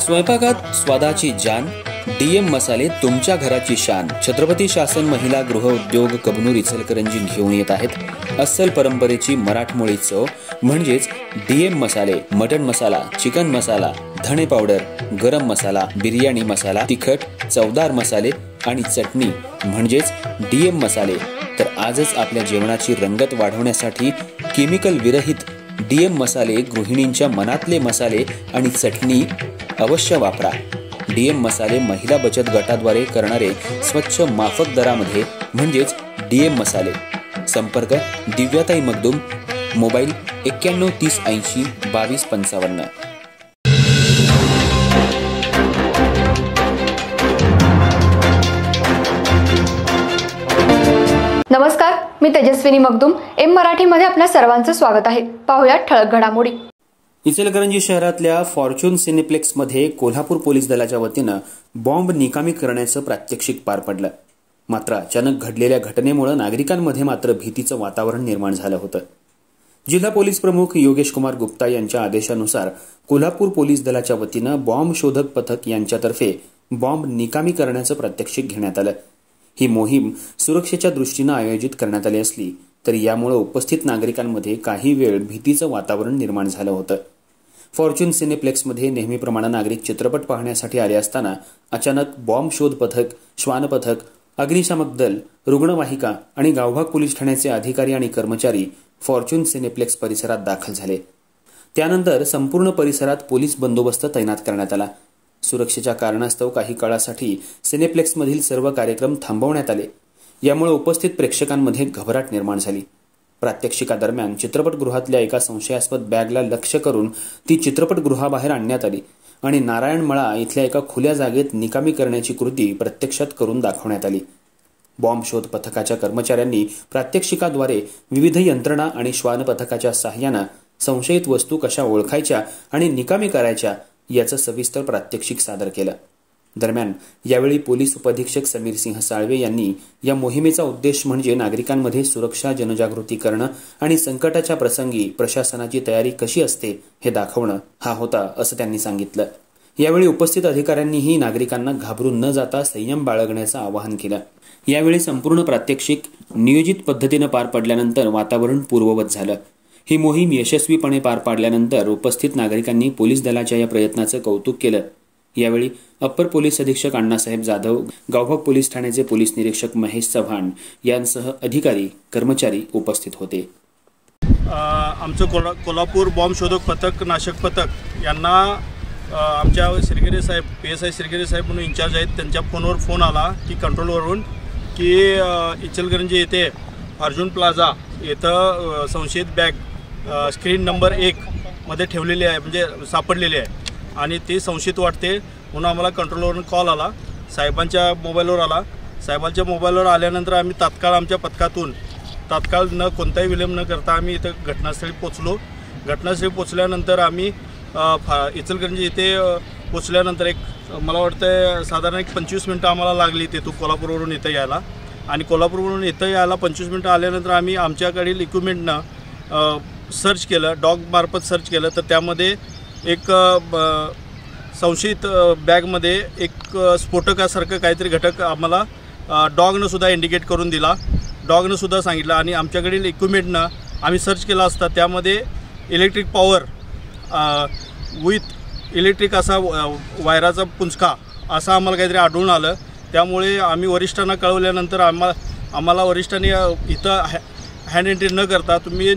स्वयंपाकात स्वादाची जान, डीएम मसाले तुमच्या घराची शान। छत्रपती शासन महिला गृह उद्योग कबनूर इचलकरंजी घेऊन येत आहेत अस्सल परंपरेची मराठमोळी चव म्हणजेच डीएम मसाले। मटन मसाला, चिकन मसाला, धणे पावडर, गरम मसाला, बिर्याणी मसाला, तिखट, चवदार मसाले आणि चटणी म्हणजेच डीएम मसाले। तर आजच आपल्या जेवणाची रंगत वाढवण्यासाठी केमिकल विरहित डीएम मसाले, गृहिणींच्या मनातले मसाले आणि चटणी अवश्य वापरा। डीएम मसाले महिला बचत गटाद्वारे करणारे स्वच्छ माफक दरामध्ये म्हणजेच डीएम मसाले। संपर्क दिव्याताई मगदूम, मोबाईल 91 30 80 22 55। नमस्कार, मी तेजस्विनी मगदूम। एम मराठीमध्ये आपल्या सर्वांचं स्वागत आहे। पाहूया ठळक घडामोडी। इचलकरंजी शहरातल्या फॉर्च्यून सिनेप्लेक्समध्ये कोल्हापूर पोलीस दलाच्या वतीनं बॉम्ब निकामी करण्याचं प्रात्यक्षिक पार पडलं। मात्र अचानक घडलेल्या घटनेमुळे नागरिकांमध्ये मात्र भीतीचं वातावरण निर्माण झालं होतं। जिल्हा पोलीस प्रमुख योगेश कुमार गुप्ता यांच्या आदेशानुसार कोल्हापूर पोलीस दलाच्या वतीनं बॉम्ब शोधक पथक यांच्यातर्फे बॉम्ब निकामी करण्याचं प्रात्यक्षिक घेण्यात आलं। ही मोहीम सुरक्षेच्या दृष्टीनं आयोजित करण्यात आली असली तरी यामुळे उपस्थित नागरिकांमध्ये काही वेळ भीतीचं वातावरण निर्माण झालं होतं। फॉर्च्यून सिनेप्लेक्समध्ये नेहमीप्रमाणे नागरिक चित्रपट पाहण्यासाठी आले असताना अचानक बॉम्ब शोध पथक, श्वान पथक, अग्निशामक दल, रुग्णवाहिका आणि गावभाग पोलीस ठाण्याचे अधिकारी आणि कर्मचारी फॉर्च्यून सिनेप्लेक्स परिसरात दाखल झाले। त्यानंतर संपूर्ण परिसरात पोलीस बंदोबस्त तैनात करण्यात आला। सुरक्षेच्या कारणास्तव काही काळासाठी सिनेप्लेक्समधील सर्व कार्यक्रम थांबवण्यात आले। यामुळे उपस्थित प्रेक्षकांमध्ये घबराट निर्माण झाली। प्रात्यक्षिकादरम्यान चित्रपटगृहातल्या एका संशयास्पद बॅगला लक्ष्य करून ती चित्रपटगृहाबाहेर आणण्यात आली आणि नारायणमळा इथल्या एका खुल्या जागेत निकामी करण्याची कृती प्रत्यक्षात करून दाखवण्यात आली। बॉम्ब शोध पथकाच्या कर्मचाऱ्यांनी प्रात्यक्षिकाद्वारे विविध यंत्रणा आणि श्वान पथकाच्या सहाय्याने संशयित वस्तू कशा ओळखायच्या आणि निकामी करायच्या याचं सविस्तर प्रात्यक्षिक सादर केलं। दरम्यान यावेळी पोलीस उपअधीक्षक समीर सिंह साळवे यांनी या मोहिमेचा उद्देश म्हणजे नागरिकांमध्ये सुरक्षा जनजागृती करणं आणि संकटाच्या प्रसंगी प्रशासनाची तयारी कशी असते हे दाखवणं हा होता असं त्यांनी सांगितलं। यावेळी उपस्थित अधिकाऱ्यांनीही नागरिकांना घाबरून न जाता संयम बाळगण्याचं आवाहन केलं। यावेळी संपूर्ण प्रात्यक्षिक नियोजित पद्धतीने पार पडल्यानंतर वातावरण पूर्ववत झालं। ही मोहीम यशस्वीपणे पार पाडल्यानंतर उपस्थित नागरिकांनी पोलीस दलाच्या या प्रयत्नाचं कौतुक केलं। यावेळी अप्पर पोलीस अधीक्षक अण्णासाहेब जाधव, गावभाग पोलीस ठाण्याचे पोलीस निरीक्षक महेश चव्हाण यांसह अधिकारी, कर्मचारी उपस्थित होते। आमचं कोल्हापूर बॉम्ब शोधक पथक, नाशक पथक यांना आमच्या श्रीगिरी साहेब, PSI श्रीगिरी साहेब म्हणून इंचार्ज आहेत, त्यांच्या फोनवर फोन आला की कंट्रोलवरून की इचलकरंजी येथे अर्जुन प्लाझा येथे संशयित बॅग स्क्रीन नंबर 1 मध्ये ठेवलेली आहे, म्हणजे सापडलेली आहे आणि ती संशयित वाटते म्हणून आम्हाला कंट्रोलवरून कॉल आला। साहेबांच्या मोबाईलवर आला। साहेबांच्या मोबाईलवर आल्यानंतर आम्ही तात्काळ आमच्या पथकातून तात्काळ न कोणताही विलंब न करता आम्ही इथं घटनास्थळी पोचलो। घटनास्थळी पोचल्यानंतर आम्ही इचलकरंजी इथे पोचल्यानंतर मला वाटतं साधारण 25 मिनटं आम्हाला लागली तिथून कोल्हापूरवरून इथं यायला आणि कोल्हापूरवरून इथं यायला 25 मिनटं आल्यानंतर आम्ही आमच्याकडील इक्विपमेंटनं सर्च केलं, डॉगमार्फत सर्च केलं तर त्यामध्ये एक संशयित बॅगमध्ये एक स्फोटकासारखं काहीतरी घटक आम्हाला डॉगनं सुद्धा इंडिकेट करून दिला, डॉगनं सुद्धा सांगितलं आणि आमच्याकडील इक्विपमेंटनं आम्ही सर्च केला असता त्यामध्ये इलेक्ट्रिक पॉवर विथ इलेक्ट्रिक असा वायराचा पुंजका असं आम्हाला काहीतरी आढळून आलं। त्यामुळे आम्ही वरिष्ठांना कळवल्यानंतर आम्हाला वरिष्ठांनी इथं हँड एंट्री न करता तुम्ही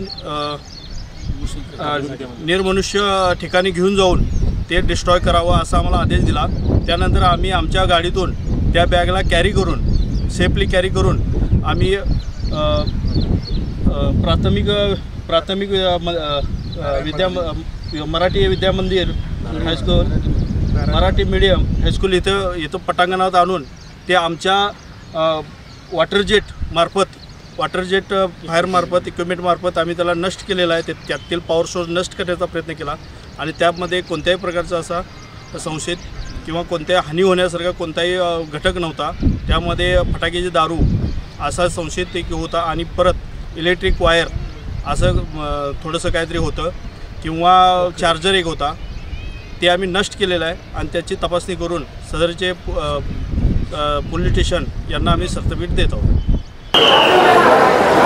निर्मनुष्य ठिकाणी घेऊन जाऊन ते डिस्ट्रॉय करावं असा आम्हाला आदेश दिला। त्यानंतर आम्ही आमच्या गाडीतून त्या बॅगला कॅरी करून सेफली कॅरी करून आम्ही प्राथमिक मराठी विद्यामंदिर हायस्कूल, मराठी मीडियम हायस्कूल इथं पटांगणात आणून ते आमच्या वॉटर जेट फायरमार्फत इक्विपमेंटमार्फत आम्ही त्याला नष्ट केलेला आहे। त्यातील पॉवर सोर्स नष्ट करण्याचा प्रयत्न केला आणि त्यामध्ये कोणत्याही प्रकारचा असा संशयित किंवा कोणत्याही हानी होण्यासारखा कोणताही घटक नव्हता। त्यामध्ये फटाक्याची दारू असा संशयित एक होता आणि परत इलेक्ट्रिक वायर असं थोडंसं काहीतरी होतं किंवा चार्जर एक होता ते आम्ही नष्ट केलेलं आहे आणि त्याची तपासणी करून सदरचे पोलीस स्टेशन यांना आम्ही सर्टिफिकेट देत आहोत।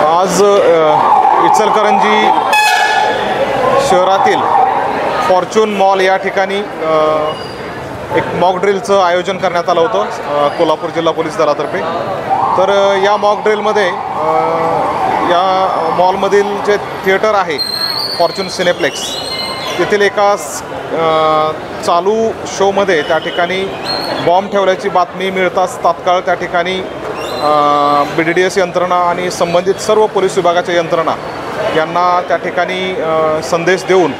आज इचलकरंजी शहरातील फॉर्च्यून मॉल या ठिकाणी एक मॉक ड्रिलचं आयोजन करण्यात आलं होतं कोल्हापूर जिल्हा पोलीस दलातर्फे। तर या मॉक ड्रिलमध्ये या मॉलमधील जे थिएटर आहे फॉर्च्यून सिनेप्लेक्स तेथील एका चालू शोमध्ये त्या ठिकाणी बॉम्ब ठेवल्याची बातमी मिळताच तात्काळ त्या ठिकाणी BDDS यंत्रणा आणि संबंधित सर्व पोलीस विभागाच्या यंत्रणा यांना त्या ठिकाणी संदेश देऊन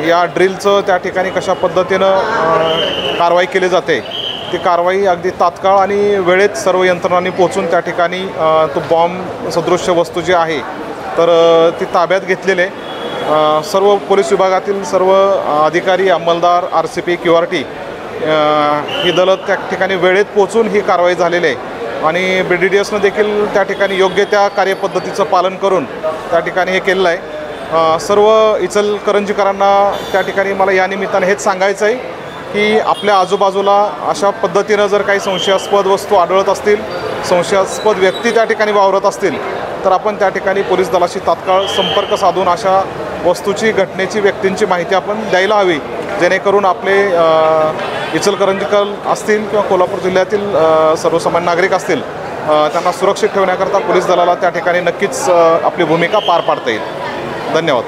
या ड्रिलचं त्या ठिकाणी कशा पद्धतीनं कारवाई केली जाते ती कारवाई अगदी तात्काळ आणि वेळेत सर्व यंत्रणांनी पोहोचून त्या ठिकाणी तो बॉम्ब सदृश्य वस्तू जी आहे तर ती ताब्यात घेतलेले सर्व पोलीस विभागातील सर्व अधिकारी अंमलदार RCP QRT ही दलं त्या ठिकाणी वेळेत पोहोचून ही कारवाई झालेली आहे आणि BDDSनं देखील त्या ठिकाणी योग्य त्या कार्यपद्धतीचं पालन करून त्या ठिकाणी हे केलेलं आहे। सर्व इचलकरंजीकरांना त्या ठिकाणी मला या निमित्ताने हेच सांगायचं आहे की आपल्या आजूबाजूला अशा पद्धतीनं जर काही संशयास्पद वस्तू आढळत असतील, संशयास्पद व्यक्ती त्या ठिकाणी वावरत असतील तर आपण त्या ठिकाणी पोलीस दलाशी तात्काळ संपर्क साधून अशा वस्तूची, घटनेची, व्यक्तींची माहिती आपण द्यायला हवी, जेणेकरून आपले इचलकरंजीकर असतील किंवा कोल्हापूर जिल्ह्यातील सर्वसामान्य नागरिक असतील त्यांना सुरक्षित ठेवण्याकरता पोलीस दलाला त्या ठिकाणी नक्कीच आपली भूमिका पार पाडता येईल। धन्यवाद।